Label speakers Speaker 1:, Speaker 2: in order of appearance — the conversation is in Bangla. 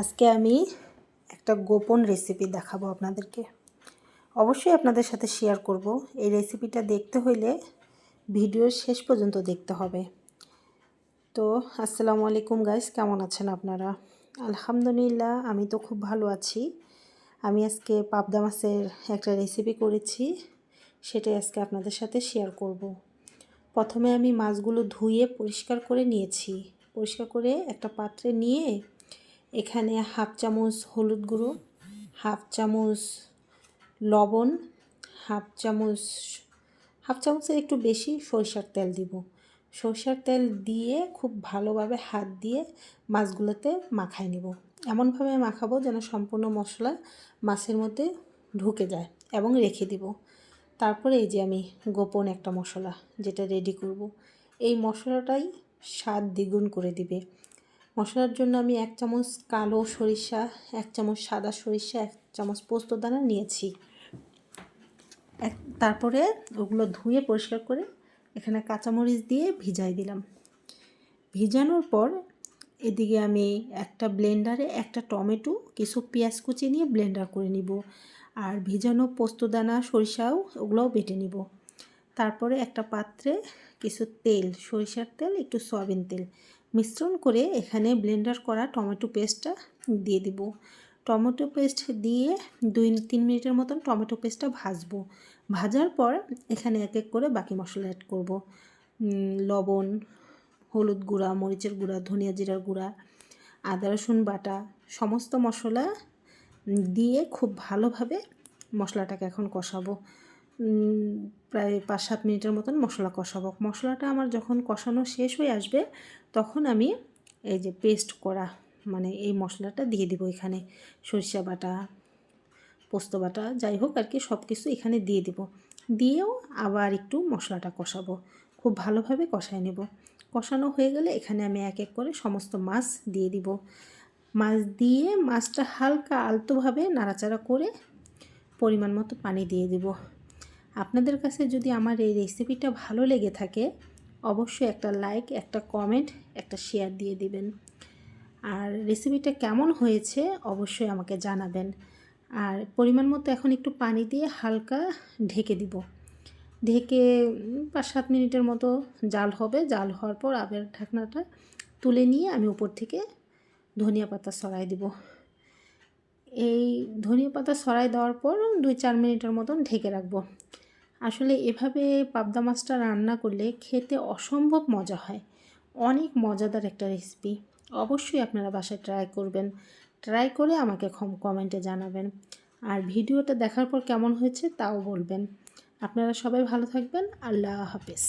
Speaker 1: আজকে আমি একটা গোপন রেসিপি দেখাবো আপনাদেরকে। অবশ্যই আপনাদের সাথে শেয়ার করব। এই রেসিপিটা দেখতে হইলে ভিডিওর শেষ পর্যন্ত দেখতে হবে। তো আসসালামু আলাইকুম গাইস, কেমন আছেন আপনারা? আলহামদুলিল্লাহ, আমি তো খুব ভালো আছি। আমি আজকে পাবদা মাছের একটা রেসিপি করেছি, সেটাই আজকে আপনাদের সাথে শেয়ার করব। প্রথমে আমি মাছগুলো ধুয়ে পরিষ্কার করে নিয়েছি। পরিষ্কার করে একটা পাত্রে নিয়ে এখানে হাফ চামচ হলুদ গুঁড়ো, হাফ চামচ লবণ, হাফ চামচের একটু বেশি সরিষার তেল দিব। সরিষার তেল দিয়ে খুব ভালোভাবে হাত দিয়ে মাছগুলোতে মাখায় নিব। এমনভাবে মাখাবো যেন সম্পূর্ণ মশলা মাছের মধ্যে ঢুকে যায় এবং রেখে দিব। তারপরে এই যে আমি গোপন একটা মশলা যেটা রেডি করব, এই মশলাটাই স্বাদ দ্বিগুণ করে দিবে। মশলার জন্য আমি 1 চামচ কালো সরিষা, 1 চামচ সাদা সরিষা, 1 চামচ পোস্তদানা নিয়েছি। তারপরে ওগুলো ধুয়ে পরিষ্কার করে এখানে কাঁচামরিচ দিয়ে ভিজাই দিলাম। ভিজানোর পর এদিকে আমি একটা ব্লেন্ডারে একটা টমেটো, কিছু পেঁয়াজ কুচি নিয়ে ব্লেন্ডার করে নিব। আর ভিজানো পোস্তদানা, সরিষাও ওগুলোও বেটে নিব। তারপরে একটা পাত্রে কিছু তেল, সরিষার তেল, একটু সয়াবিন তেল মিশ্রণ করে এখানে ব্লেন্ডার করা টমেটো পেস্টটা দিয়ে দিব। টমেটো পেস্ট দিয়ে 2-3 মিনিটের মতন টমেটো পেস্টটা ভাজবো। ভাজার পর এখানে এক এক করে বাকি মশলা অ্যাড করব। লবণ, হলুদ গুঁড়া, মরিচের গুঁড়া, ধনিয়া জিরার গুঁড়া, আদা রসুন বাটা, সমস্ত মশলা দিয়ে খুব ভালোভাবে মশলাটাকে এখন কষাবো। প্রায় 5-7 মিনিটের মতন মশলা কষাবো। মশলাটা আমার যখন কষানো শেষ হয়ে আসবে তখন আমি এই যে পেস্ট করা এই মশলাটা দিয়ে দিব। এখানে সরিষা বাটা, পোস্ত বাটা, যাই হোক আর কি সব কিছু এখানে দিয়ে দিব। দিয়েও আবার একটু মশলাটা কষাবো, খুব ভালোভাবে কষায় নেব। কষানো হয়ে গেলে এখানে আমি এক এক করে সমস্ত মাছ দিয়ে দিব। মাছ দিয়ে মাছটা হালকা আলতোভাবে নাড়াচাড়া করে পরিমাণ মতো পানি দিয়ে দিব। আপনাদের কাছে যদি আমার এই রেসিপিটা ভালো লেগে থাকে অবশ্যই একটা লাইক, একটা কমেন্ট, একটা শেয়ার দিয়ে দিবেন। আর রেসিপিটা কেমন হয়েছে অবশ্যই আমাকে জানাবেন। আর পরিমাণ মতো এখন একটু পানি দিয়ে হালকা ঢেকে দিব। ঢেকে 5-7 মিনিটের মতো জাল হবে। জাল হওয়ার পর আবার ঢাকনাটা তুলে নিয়ে আমি উপর থেকে ধনিয়া পাতা ছড়াই দিব। এই ধনিয়া পাতা ছড়াই দেওয়ার পর 2-4 মিনিটের মতন ঢেকে রাখবো। আসলে এভাবে পাবদা মাছটা রান্না করলে খেতে অসম্ভব মজা হয়। অনেক মজাদার একটা রেসিপি। অবশ্যই আপনারা বাসায় ট্রাই করবেন। ট্রাই করে আমাকে কমেন্টে জানাবেন। আর ভিডিওটা দেখার পর কেমন হয়েছে তাও বলবেন। আপনারা সবাই ভালো থাকবেন। আল্লাহ হাফেজ।